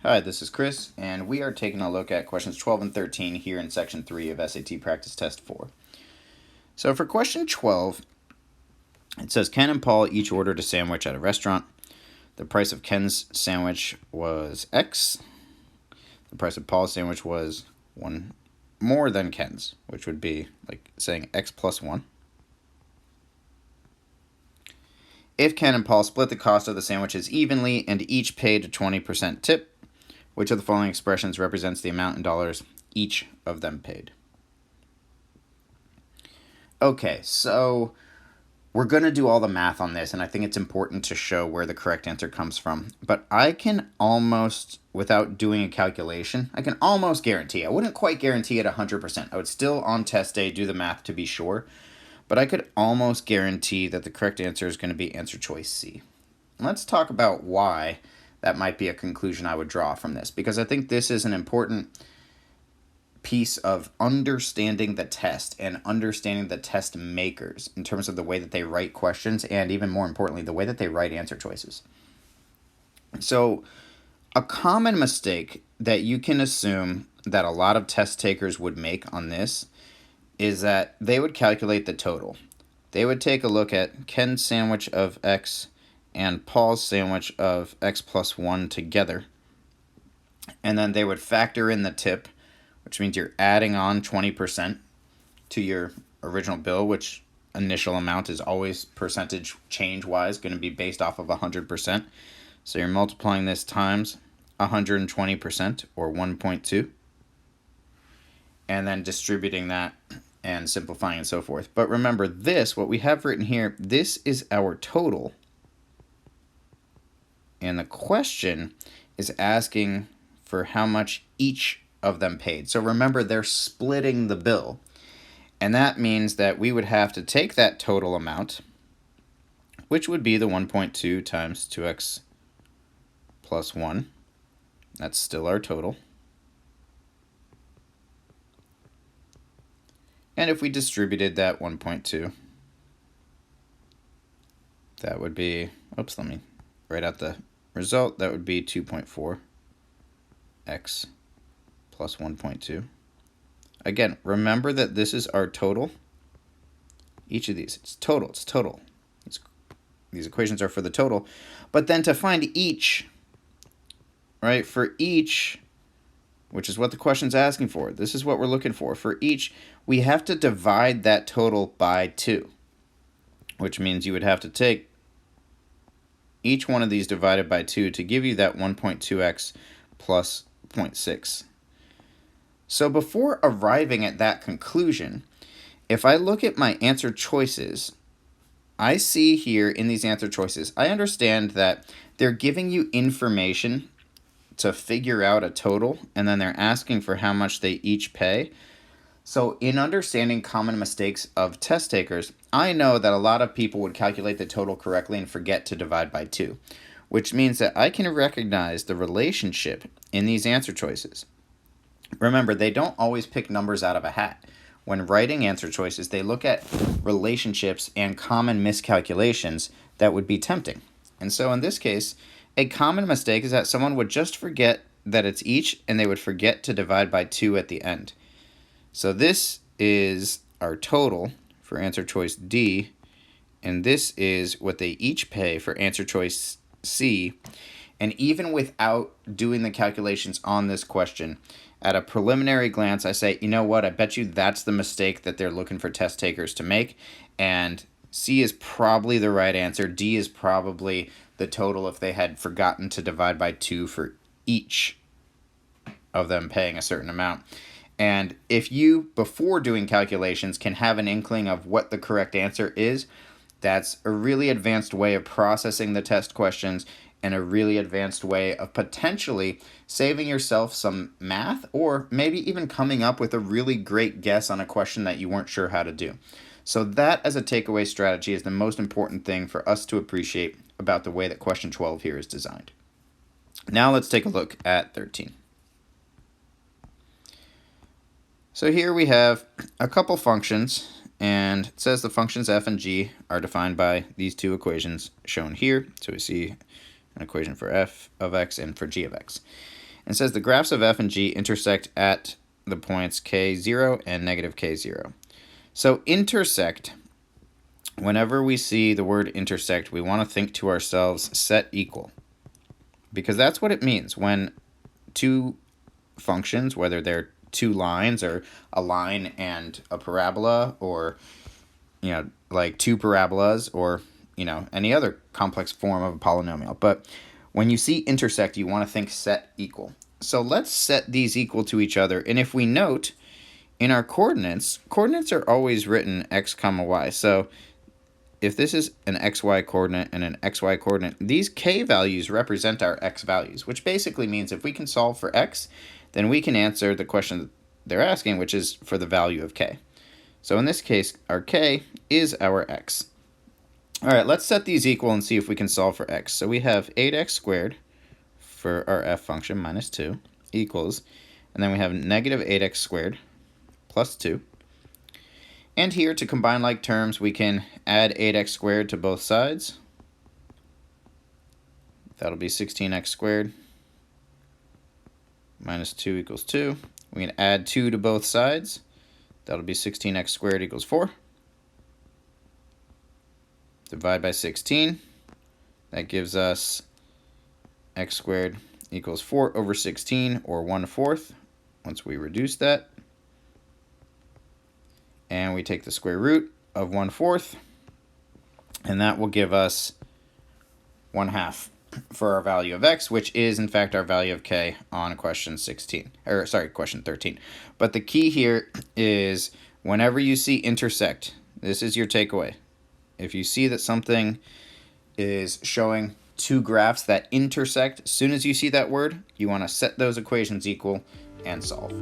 Hi, this is Chris, and we are taking a look at questions 12 and 13 here in section 3 of SAT Practice Test 4. So for question 12, it says Ken and Paul each ordered a sandwich at a restaurant. The price of Ken's sandwich was X. The price of Paul's sandwich was 1 more than Ken's, which would be like saying X plus 1. If Ken and Paul split the cost of the sandwiches evenly and each paid a 20% tip, which of the following expressions represents the amount in dollars each of them paid? Okay, so we're going to do all the math on this, and I think it's important to show where the correct answer comes from. But I can almost, without doing a calculation, I can almost guarantee, I wouldn't quite guarantee it 100%. I would still on test day do the math to be sure, but I could almost guarantee that the correct answer is going to be answer choice C. Let's talk about why that might be a conclusion I would draw from this, because I think this is an important piece of understanding the test and understanding the test makers in terms of the way that they write questions and, even more importantly, the way that they write answer choices. So a common mistake that you can assume that a lot of test takers would make on this is that they would calculate the total. They would take a look at Ken's sandwich of X and Paul's sandwich of X plus 1 together, and then they would factor in the tip, which means you're adding on 20% to your original bill, which initial amount is always percentage change-wise going to be based off of 100%. So you're multiplying this times 120%, or 1.2, and then distributing that and simplifying and so forth. But remember this, what we have written here, this is our total. And the question is asking for how much each of them paid. So remember, they're splitting the bill. And that means that we would have to take that total amount, which would be the 1.2 times 2x plus 1. That's still our total. And if we distributed that 1.2, that would be, oops, let me write out the result. That would be 2.4x plus 1.2. Again, remember that this is our total. Each of these, it's total. These equations are for the total. But then to find each, right, for each, which is what the question's asking for, this is what we're looking for. For each, we have to divide that total by 2, which means you would have to take each one of these divided by 2 to give you that 1.2x plus 0.6. So before arriving at that conclusion, if I look at my answer choices, I see here in these answer choices, I understand that they're giving you information to figure out a total, and then they're asking for how much they each pay. So in understanding common mistakes of test takers, I know that a lot of people would calculate the total correctly and forget to divide by 2, which means that I can recognize the relationship in these answer choices. Remember, they don't always pick numbers out of a hat. When writing answer choices, they look at relationships and common miscalculations that would be tempting. And so in this case, a common mistake is that someone would just forget that it's each, and they would forget to divide by 2 at the end. So this is our total for answer choice D, and this is what they each pay for answer choice C. And even without doing the calculations on this question, at a preliminary glance, I say, you know what, I bet you that's the mistake that they're looking for test takers to make, and C is probably the right answer. D is probably the total if they had forgotten to divide by 2 for each of them paying a certain amount. And if you, before doing calculations, can have an inkling of what the correct answer is, that's a really advanced way of processing the test questions and a really advanced way of potentially saving yourself some math, or maybe even coming up with a really great guess on a question that you weren't sure how to do. So that, as a takeaway strategy, is the most important thing for us to appreciate about the way that question 12 here is designed. Now let's take a look at 13. So here we have a couple functions, and it says the functions f and g are defined by these two equations shown here. So we see an equation for f of x and for g of x. and says the graphs of f and g intersect at the points k0 and negative k0. So intersect, whenever we see the word intersect, we want to think to ourselves set equal, because that's what it means when two functions, whether they're two lines or a line and a parabola, or like two parabolas, or any other complex form of a polynomial. But when you see intersect, you want to think set equal. So let's set these equal to each other. And if we note in our coordinates are always written x comma y. So if this is an xy coordinate and an xy coordinate, these k values represent our x values, which basically means if we can solve for x, then we can answer the question they're asking, which is for the value of k. So in this case, our k is our x. All right, let's set these equal and see if we can solve for x. So we have 8x squared for our f function minus 2 equals, and then we have negative 8x squared plus 2. And here, to combine like terms, we can add 8x squared to both sides. That'll be 16x squared minus 2 equals 2. We can add 2 to both sides. That'll be 16x squared equals 4. Divide by 16. That gives us x squared equals 4 over 16, or 1/4, once we reduce that. And we take the square root of 1/4, and that will give us 1/2 for our value of x, which is in fact our value of k on question 13. But the key here is whenever you see intersect, this is your takeaway. If you see that something is showing two graphs that intersect, as soon as you see that word, you want to set those equations equal and solve.